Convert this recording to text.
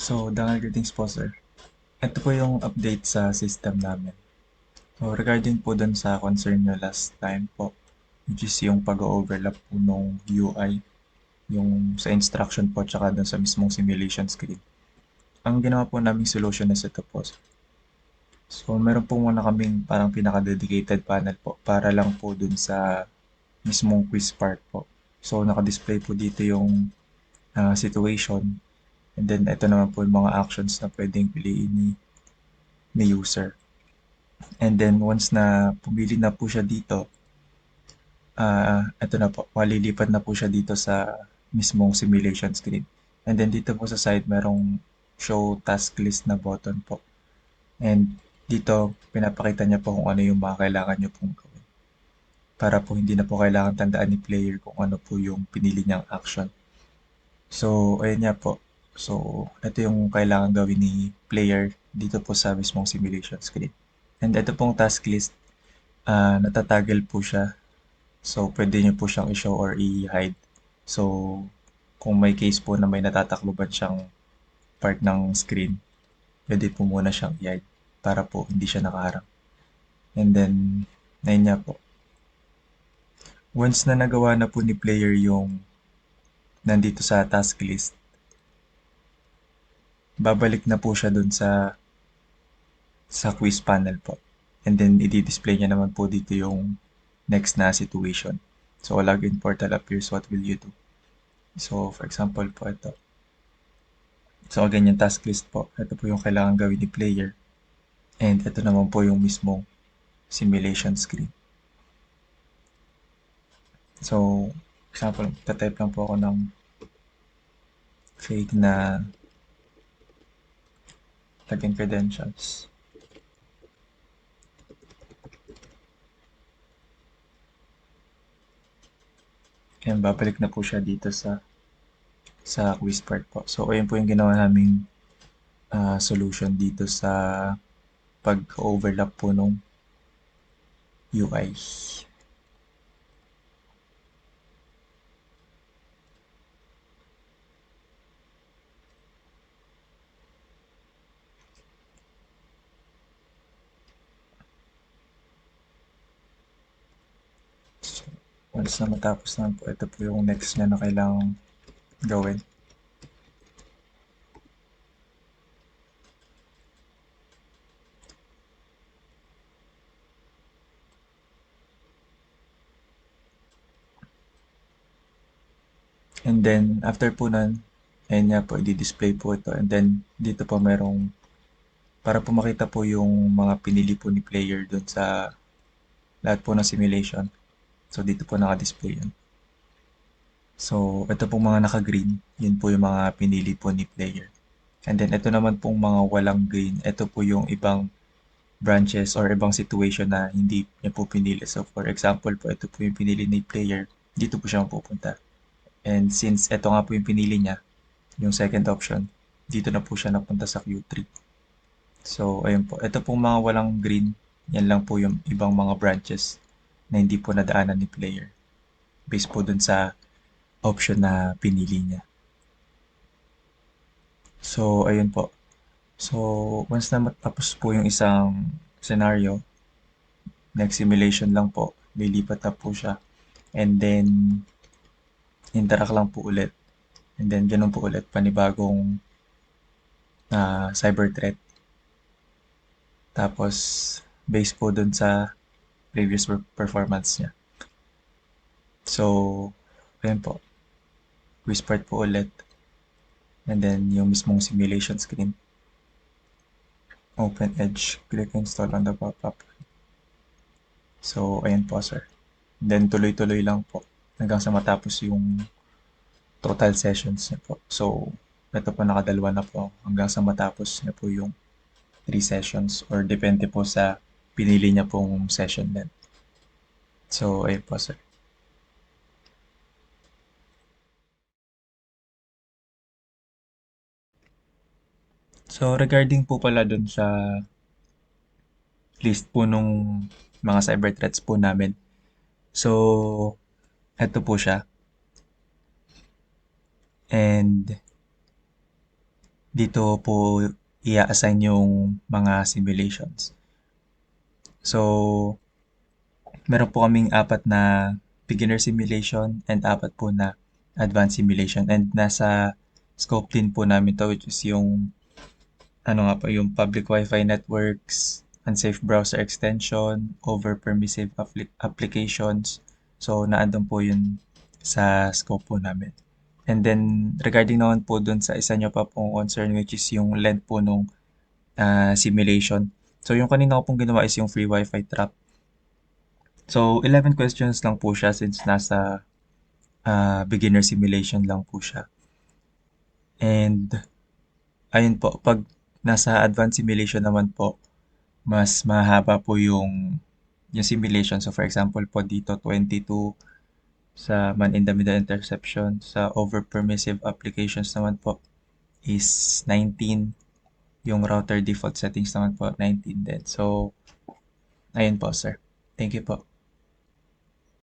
So, Dangal greetings po, sir. Ito po yung update sa system namin. So, regarding po dun sa concern nyo last time po, which is yung pag-overlap po nung UI, yung sa instruction po, tsaka dun sa mismong simulation screen. Ang ginawa po naming solution is ito po, sir. So, meron po muna kaming parang pinaka-dedicated panel po para lang po dun sa mismong quiz part po. So, naka-display po dito yung situation. And then, ito naman po yung mga actions na pwedeng piliin ni user. And then once na pumili na po siya dito, ito na po, malilipat na po siya dito sa mismong simulation screen. And then dito po sa side, merong show task list na button po. And dito, pinapakita niya po kung ano yung mga kailangan niyo pong gawin. Para po hindi na po kailangan tandaan ni player kung ano po yung pinili niyang action. So, ayun nga po. So, ito yung kailangan gawin ni player dito po sa mismong simulation screen. And ito pong task list, natataggle po siya. So, pwede nyo po siyang i-show or i-hide. So, kung may case po na may natatakloban siyang part ng screen, pwede po muna siyang i-hide para po hindi siya nakaharap. And then, na niya po. Once na nagawa na po ni player yung nandito sa task list, babalik na po siya dun sa quiz panel po. And then, i-display niya naman po dito yung next na situation. So, login portal appears, what will you do? So, for example po ito. So, ganyan task list po. Ito po yung kailangan gawin ni player. And ito naman po yung mismong simulation screen. So, example, tatype lang po ako ng fake na login credentials. And babalik na po siya dito sa quiz part po. So, ayun po yung ginawa naming solution dito sa pag-overlap po nung UI. So, once na matapos naman po, ito po yung next niya na kailangan gawin. And then, after po nun, ayun nga po, i-display po ito. And then, dito po merong, para po makita po yung mga pinili po ni player dun sa lahat po ng simulation. So, dito po naka-display yun. So, ito pong mga naka-green, yun po yung mga pinili po ni player. And then, ito naman pong mga walang green, ito po yung ibang branches or ibang situation na hindi niya po pinili. So, for example po, ito po yung pinili ni player, dito po siya pupunta. And since ito nga po yung pinili niya, yung second option, dito na po siya napunta sa Q3. So, ayun po. Ito pong mga walang green, yan lang po yung ibang mga branches na hindi po nadaanan ni player. Based po dun sa option na pinili niya. So, ayun po. So, once na matapos po yung isang scenario, next simulation lang po, lilipat na po siya. And then, interact lang po ulit. And then, ganun po ulit, panibagong cyber threat. Tapos, based po dun sa previous performance niya. So, ayun po. Whispered po ulit. And then, yung mismong simulation screen. Open Edge. Click install on the pop-up. So, ayun po, sir. Then, tuloy-tuloy lang po. Hanggang sa matapos yung total sessions niya po. So, ito po nakadalawa na po. Hanggang sa matapos niya po yung 3 sessions. Or depende po sa pinili niya pong session din. So, ayun po, sir. So, regarding po pala dun sa list po nung mga cyber threats po namin. So, eto po siya. And dito po i-assign yung mga simulations. So, meron po kaming apat na beginner simulation and apat po na advanced simulation. And nasa scope din po namin to, which is yung ano nga po, yung public Wi-Fi networks, unsafe browser extension, over permissive applications. So, naandun po yun sa scope po namin. And then, regarding naman po dun sa isa nyo pa pong concern, which is yung length po nung simulation. So, yung kanina ko pong ginawa is yung free Wi-Fi trap. So, 11 questions lang po siya since nasa beginner simulation lang po siya. And, ayun po, pag nasa advanced simulation naman po, mas mahaba po yung simulation. So, for example po dito, 22 sa man-in-the-middle interception. Sa over-permissive applications naman po is 19. Yung router default settings naman po, 19 din. So, ayun po, sir. Thank you po.